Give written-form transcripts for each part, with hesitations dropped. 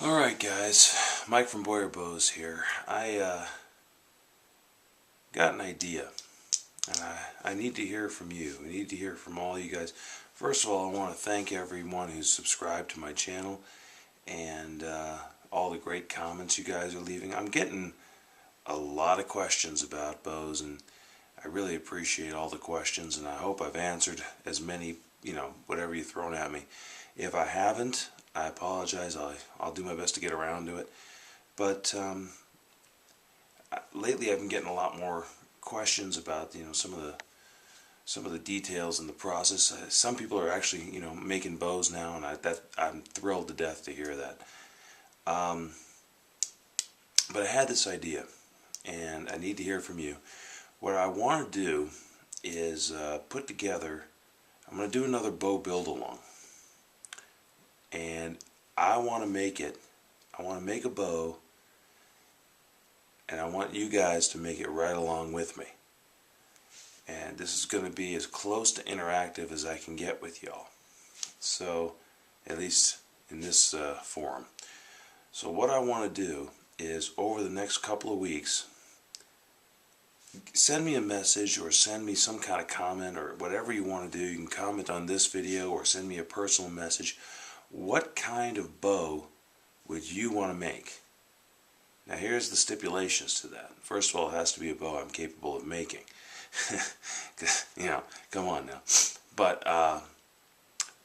Alright guys, Mike from Boyer Bows here. I got an idea, and I need to hear from you. I need to hear from all you guys. First of all, I want to thank everyone who's subscribed to my channel and all the great comments you guys are leaving. I'm getting a lot of questions about bows, and I really appreciate all the questions, and I hope I've answered as many, whatever you've thrown at me. If I haven't, I apologize. I'll do my best to get around to it. But lately, I've been getting a lot more questions about some of the details in the process. Some people are actually making bows now, and I'm thrilled to death to hear that. But I had this idea, and I need to hear from you. What I want to do is put together. I'm going to do another bow build-along. And I want to make it. I want to make a bow, and I want you guys to make it right along with me. And this is going to be as close to interactive as I can get with y'all. So, at least in this forum. So what I want to do is, over the next couple of weeks, send me a message or send me some kind of comment or whatever you want to do. You can comment on this video or send me a personal message. What kind of bow would you want to make? Now here's the stipulations to that. First of all, it has to be a bow I'm capable of making. Come on now. But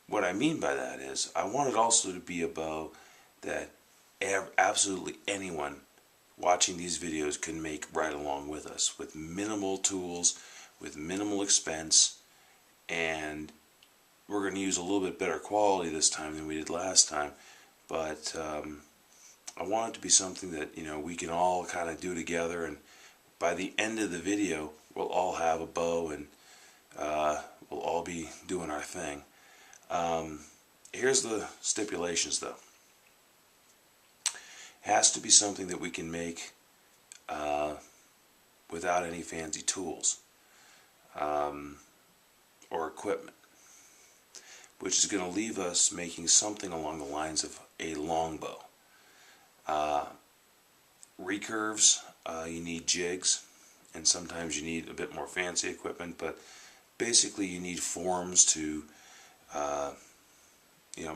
what I mean by that is I want it also to be a bow that absolutely anyone watching these videos can make right along with us, with minimal tools, with minimal expense, and we're going to use a little bit better quality this time than we did last time, but I want it to be something that we can all kind of do together, and by the end of the video we'll all have a bow, and we'll all be doing our thing. Here's the stipulations though. Has to be something that we can make without any fancy tools or equipment, which is going to leave us making something along the lines of a longbow. Recurves, you need jigs, and sometimes you need a bit more fancy equipment, but basically you need forms to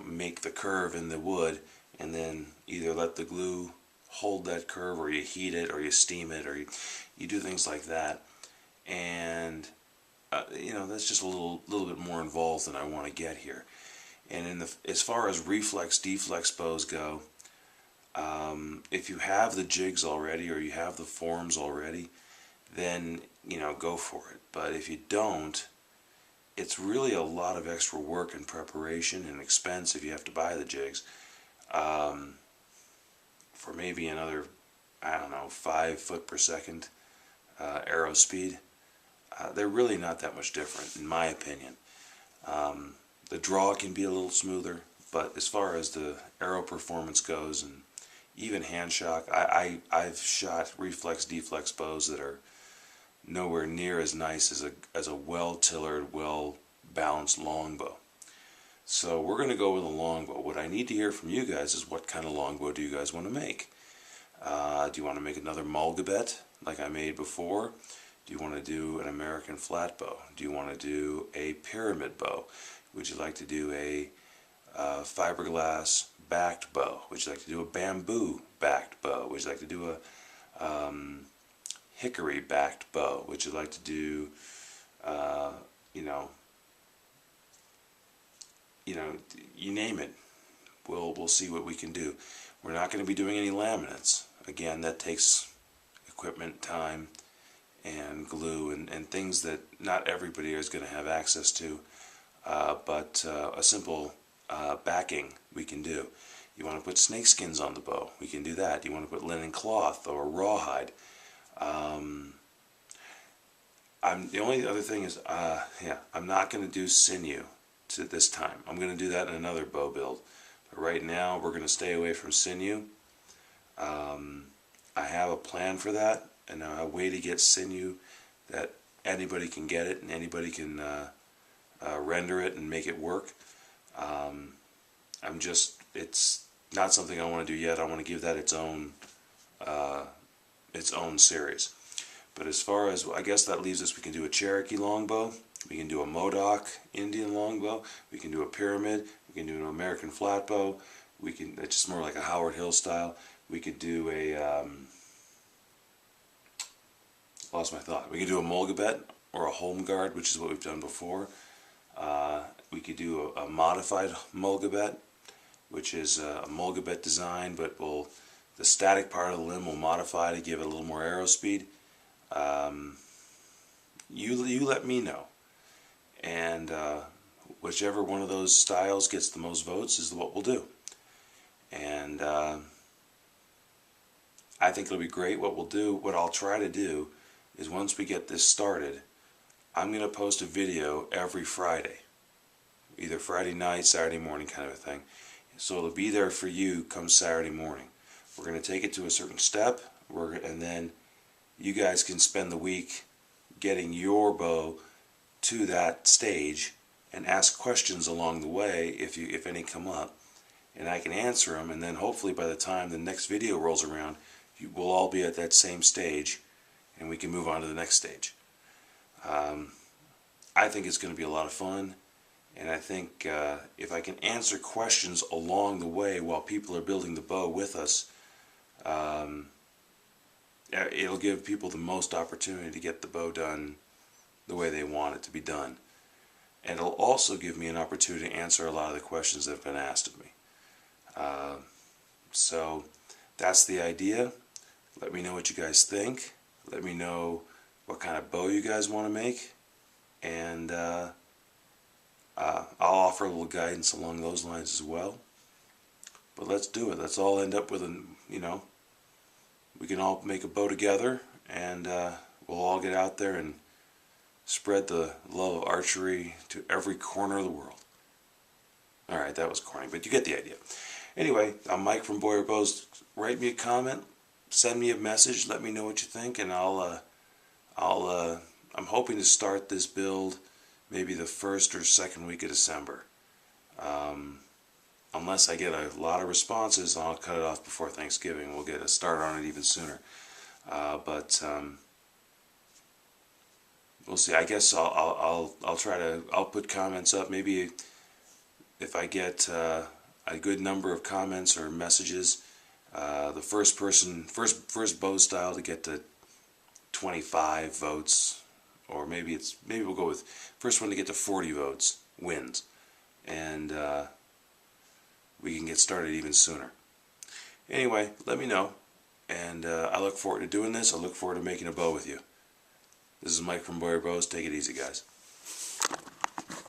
make the curve in the wood, and then either let the glue hold that curve, or you heat it, or you steam it, or you do things like that. And that's just a little bit more involved than I want to get here. And as far as reflex deflex bows go, if you have the jigs already or you have the forms already, then go for it. But if you don't, it's really a lot of extra work and preparation and expense if you have to buy the jigs. For maybe another, I don't know, 5 foot per second arrow speed. They're really not that much different, in my opinion. The draw can be a little smoother, but as far as the arrow performance goes, and even hand shock, I've shot reflex deflex bows that are nowhere near as nice as a well-tillered, well-balanced longbow. So we're going to go with a longbow. What I need to hear from you guys is, what kind of longbow do you guys want to make? Do you want to make another Mollegabet like I made before? Do you want to do an American flat bow? Do you want to do a pyramid bow? Would you like to do a fiberglass backed bow? Would you like to do a bamboo backed bow? Would you like to do a hickory backed bow? Would you like to do you name it. We'll see what we can do. We're not going to be doing any laminates. Again, that takes equipment, time, and glue, and things that not everybody is going to have access to, but a simple backing we can do. You want to put snake skins on the bow, we can do that. You want to put linen cloth or rawhide. The only other thing is, I'm not going to do sinew this time. I'm going to do that in another bow build. But right now, we're going to stay away from sinew. I have a plan for that, and a way to get sinew that anybody can get it and anybody can render it and make it work. It's not something I want to do yet. I want to give that its own series. But as far as, I guess that leaves us, we can do a Cherokee longbow, we can do a Modoc Indian longbow, we can do a pyramid, we can do an American flatbow, we can, it's just more like a Howard Hill style. We could do a, lost my thought. We could do a Mollegabet or a home guard, which is what we've done before. We could do a modified Mollegabet, which is a Mollegabet design, but the static part of the limb will modify to give it a little more arrow speed. You let me know, and whichever one of those styles gets the most votes is what we'll do. And I think it'll be great. What I'll try to do is, once we get this started, I'm going to post a video every Friday, either Friday night, Saturday morning kind of a thing. So it'll be there for you come Saturday morning. We're going to take it to a certain step, and then you guys can spend the week getting your bow to that stage and ask questions along the way if any come up, and I can answer them, and then hopefully by the time the next video rolls around, we'll all be at that same stage and we can move on to the next stage. I think it's going to be a lot of fun, and I think if I can answer questions along the way while people are building the bow with us, it'll give people the most opportunity to get the bow done the way they want it to be done. And it'll also give me an opportunity to answer a lot of the questions that have been asked of me. So that's the idea. Let me know what you guys think. Let me know what kind of bow you guys want to make. And I'll offer a little guidance along those lines as well. But let's do it. Let's all end up with we can all make a bow together, and we'll all get out there and spread the love of archery to every corner of the world. Alright, that was corny, but you get the idea. Anyway, I'm Mike from Boyer Bows. Write me a comment, send me a message, let me know what you think, and I'm hoping to start this build maybe the first or second week of December. Unless I get a lot of responses, I'll cut it off before Thanksgiving. We'll get a start on it even sooner. But we'll see. I guess I'll put comments up. Maybe if I get a good number of comments or messages, the first bow style to get to 25 votes, or maybe we'll go with first one to get to 40 votes wins, and we can get started even sooner. Anyway, let me know, and I look forward to doing this. I look forward to making a bow with you. This is Mike from Boyer Bows. Take it easy, guys.